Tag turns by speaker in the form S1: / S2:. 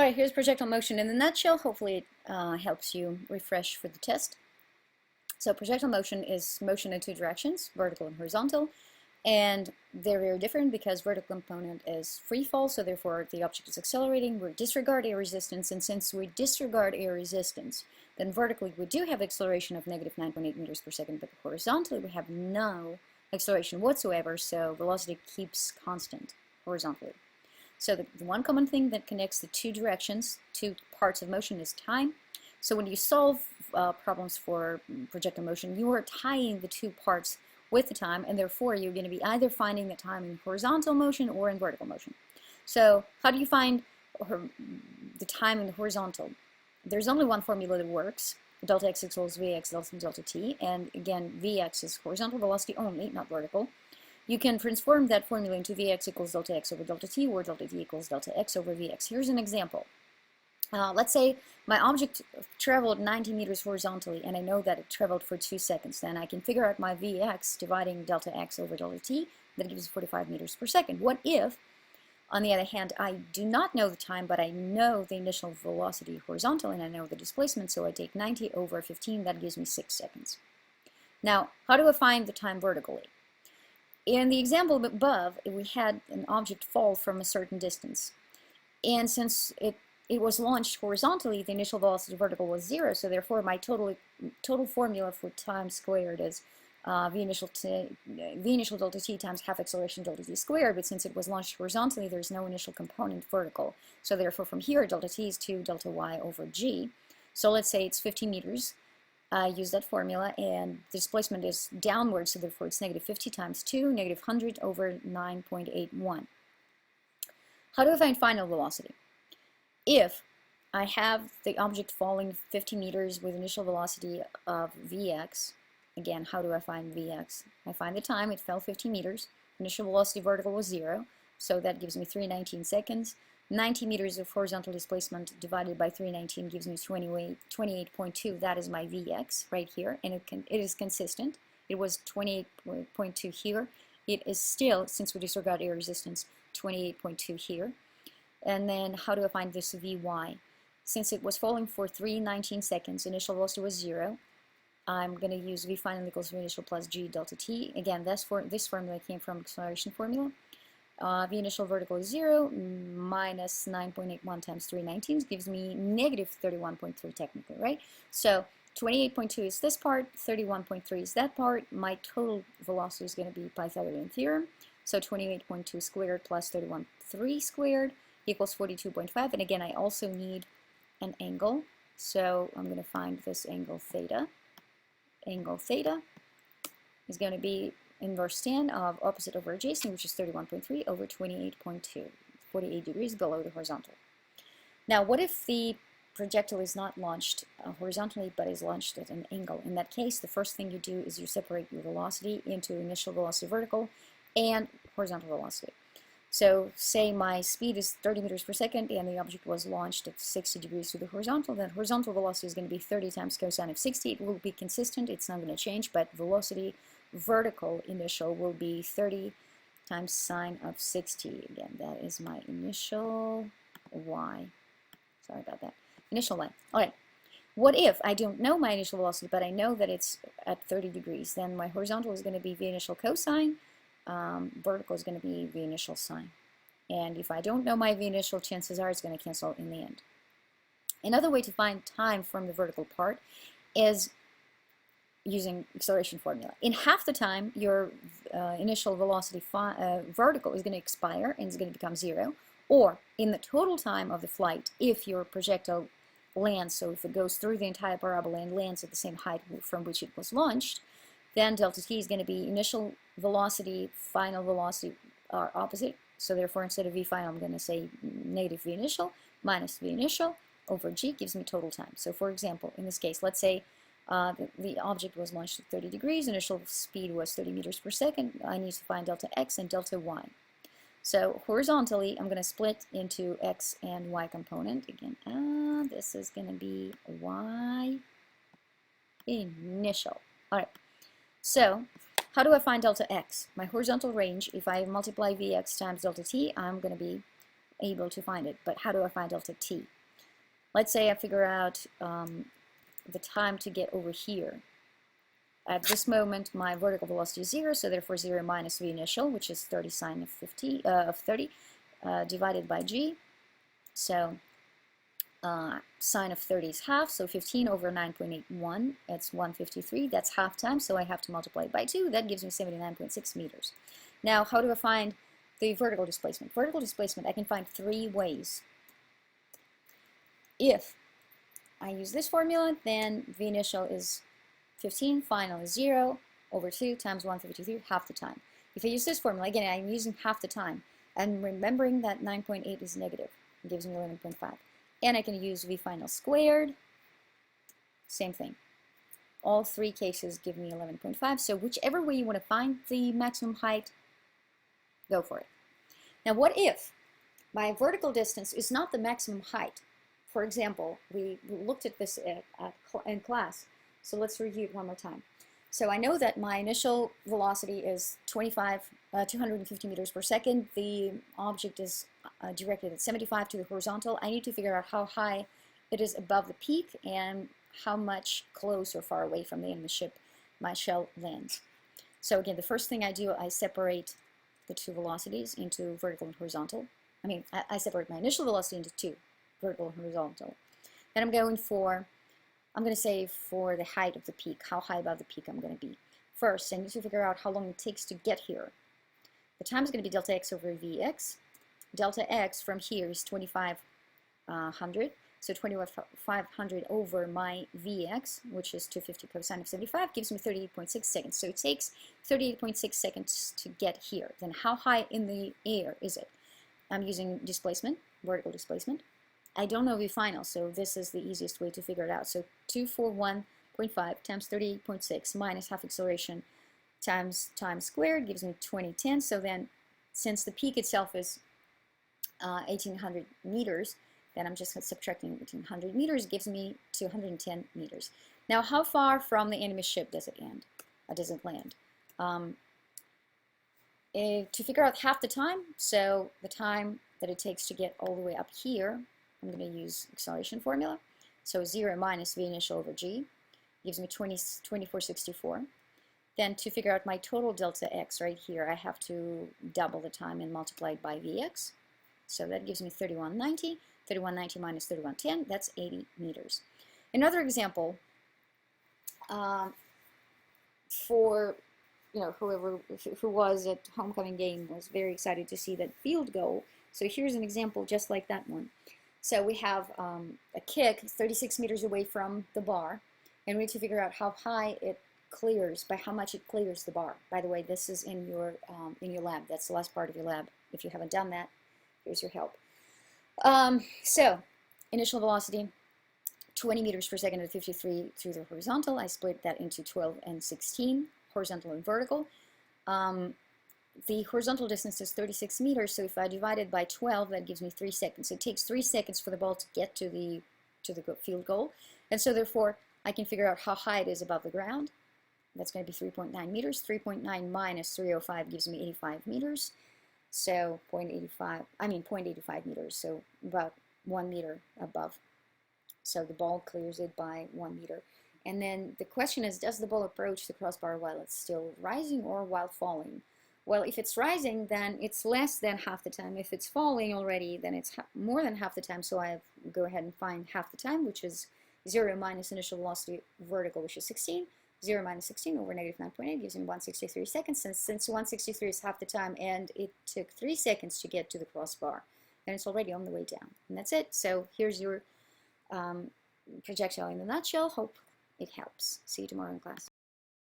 S1: All right, here's projectile motion in a nutshell. Hopefully it helps you refresh for the test. So projectile motion is motion in two directions, vertical and horizontal, and they're very different because vertical component is free fall, so therefore the object is accelerating. We disregard air resistance, and since we disregard air resistance, then vertically we do have acceleration of negative 9.8 meters per second, but horizontally we have no acceleration whatsoever, so velocity keeps constant horizontally. So the one common thing that connects the two directions, two parts of motion, is time. So when you solve problems for projectile motion, you are tying the two parts with the time, and therefore you're going to be either finding the time in horizontal motion or in vertical motion. So how do you find the time in the horizontal? There's only one formula that works. Delta x equals Vx delta t, and again, Vx is horizontal velocity only, not vertical. You can transform that formula into Vx equals delta x over delta t, or delta t equals delta x over Vx. Here's an example. Let's say my object traveled 90 meters horizontally, and I know that it traveled for 2 seconds. Then I can figure out my Vx dividing delta x over delta t. That gives 45 meters per second. What if, on the other hand, I do not know the time, but I know the initial velocity horizontal, and I know the displacement, so I take 90 over 15. That gives me 6 seconds. Now, how do I find the time vertically? In the example above, we had an object fall from a certain distance. And since it was launched horizontally, the initial velocity vertical was 0, so therefore my total formula for time squared is v initial delta t times half acceleration delta t squared, but since it was launched horizontally, there's no initial component vertical. So therefore from here, delta t is 2 delta y over g. So let's say it's 50 meters. Use that formula, and the displacement is downward, so therefore it's negative 50 times 2, negative 100 over 9.81. How do I find final velocity? If I have the object falling 50 meters with initial velocity of Vx, again, how do I find Vx? I find the time, it fell 50 meters, initial velocity vertical was 0, so that gives me 319 seconds. 90 meters of horizontal displacement divided by 319 gives me 28.2. That is my Vx right here, and it is consistent. It was 28.2 here. It is still, since we disregard air resistance, 28.2 here. And then how do I find this Vy? Since it was falling for 319 seconds, initial velocity was 0. I'm going to use V final equals V initial plus g delta t. Again, this formula came from acceleration formula. V initial vertical is 0, minus 9.81 times 319 gives me negative 31.3 technically, right? So 28.2 is this part, 31.3 is that part. My total velocity is going to be Pythagorean theorem. So 28.2 squared plus 31.3 squared equals 42.5. And again, I also need an angle. So I'm going to find this angle theta. Angle theta is going to be inverse tan of opposite over adjacent, which is 31.3 over 28.2, 48 degrees below the horizontal. Now, what if the projectile is not launched horizontally, but is launched at an angle? In that case, the first thing you do is you separate your velocity into initial velocity vertical and horizontal velocity. So say my speed is 30 meters per second and the object was launched at 60 degrees to the horizontal, then horizontal velocity is going to be 30 times cosine of 60. It will be consistent, it's not going to change, but velocity vertical initial will be 30 times sine of 60. Again, that is my initial y. Sorry about that. Initial y. All right. What if I don't know my initial velocity, but I know that it's at 30 degrees? Then my horizontal is going to be v initial cosine. Vertical is going to be v initial sine. And if I don't know my v initial, chances are it's going to cancel in the end. Another way to find time from the vertical part is using acceleration formula. In half the time, your initial velocity vertical is going to expire and is going to become 0. Or in the total time of the flight, if your projectile lands, so if it goes through the entire parabola and lands at the same height from which it was launched, then delta t is going to be initial velocity, final velocity are opposite. So therefore, instead of v final, I'm going to say negative v initial minus v initial over g gives me total time. So for example, in this case, let's say the object was launched at 30 degrees, initial speed was 30 meters per second. I need to find delta x and delta y. So horizontally, I'm going to split into x and y component. Again, this is going to be y initial. All right. So how do I find delta x? My horizontal range, if I multiply vx times delta t, I'm going to be able to find it. But how do I find delta t? Let's say I figure out the time to get over here. At this moment, my vertical velocity is 0, so therefore 0 minus v initial, which is 30 sine of 30, divided by g. So sine of 30 is half, so 15 over 9.81, it's 153. That's half time, so I have to multiply it by 2. That gives me 79.6 meters. Now, how do I find the vertical displacement? Vertical displacement, I can find 3 ways. If I use this formula, then v initial is 15, final is 0, over 2 times 153, half the time. If I use this formula, again, I'm using half the time. And remembering that 9.8 is negative. It gives me 11.5. And I can use v final squared. Same thing. All 3 cases give me 11.5. So whichever way you want to find the maximum height, go for it. Now what if my vertical distance is not the maximum height? For example, we looked at this in class. So let's review it one more time. So I know that my initial velocity is 250 meters per second. The object is directed at 75 to the horizontal. I need to figure out how high it is above the peak and how much close or far away from the enemy ship my shell lands. So again, the first thing I do, I separate the 2 velocities into vertical and horizontal. I separate my initial velocity into 2, vertical and horizontal. Then I'm going to say for the height of the peak, how high above the peak I'm going to be. First, I need to figure out how long it takes to get here. The time is going to be delta x over vx. Delta x from here is 2500. So 2500 over my vx, which is 250 cosine of 75, gives me 38.6 seconds. So it takes 38.6 seconds to get here. Then how high in the air is it? I'm using displacement, vertical displacement. I don't know v final, so this is the easiest way to figure it out. So 241.5 times 38.6 minus half acceleration times time squared gives me 2010. So then, since the peak itself is 1800 meters, then I'm just subtracting 1800 meters, gives me 210 meters. Now, how far from the enemy ship does it end? Does it land? To figure out half the time, so the time that it takes to get all the way up here, I'm going to use acceleration formula. So 0 minus v initial over g gives me 2464. Then to figure out my total delta x right here, I have to double the time and multiply it by vx. So that gives me 3190. 3190 minus 3110, that's 80 meters. Another example, for who was at homecoming game was very excited to see that field goal. So here's an example just like that one. So we have a kick 36 meters away from the bar, and we need to figure out how high it clears, by how much it clears the bar. By the way, this is in your lab. That's the last part of your lab. If you haven't done that, here's your help. So initial velocity, 20 meters per second at 53 through the horizontal. I split that into 12 and 16, horizontal and vertical. The horizontal distance is 36 meters, so if I divide it by 12, that gives me 3 seconds. So it takes 3 seconds for the ball to get to the field goal, and so therefore I can figure out how high it is above the ground. That's going to be 3.9 meters. 3.9 minus 305 gives me 85 meters. So 0.85 meters, so about 1 meter above. So the ball clears it by 1 meter. And then the question is, does the ball approach the crossbar while it's still rising or while falling? Well, if it's rising, then it's less than half the time. If it's falling already, then it's more than half the time. So I go ahead and find half the time, which is 0 minus initial velocity vertical, which is 16. 0 minus 16 over negative 9.8 gives me 163 seconds. Since 163 is half the time and it took 3 seconds to get to the crossbar, and it's already on the way down. And that's it. So here's your projectile in a nutshell. Hope it helps. See you tomorrow in class.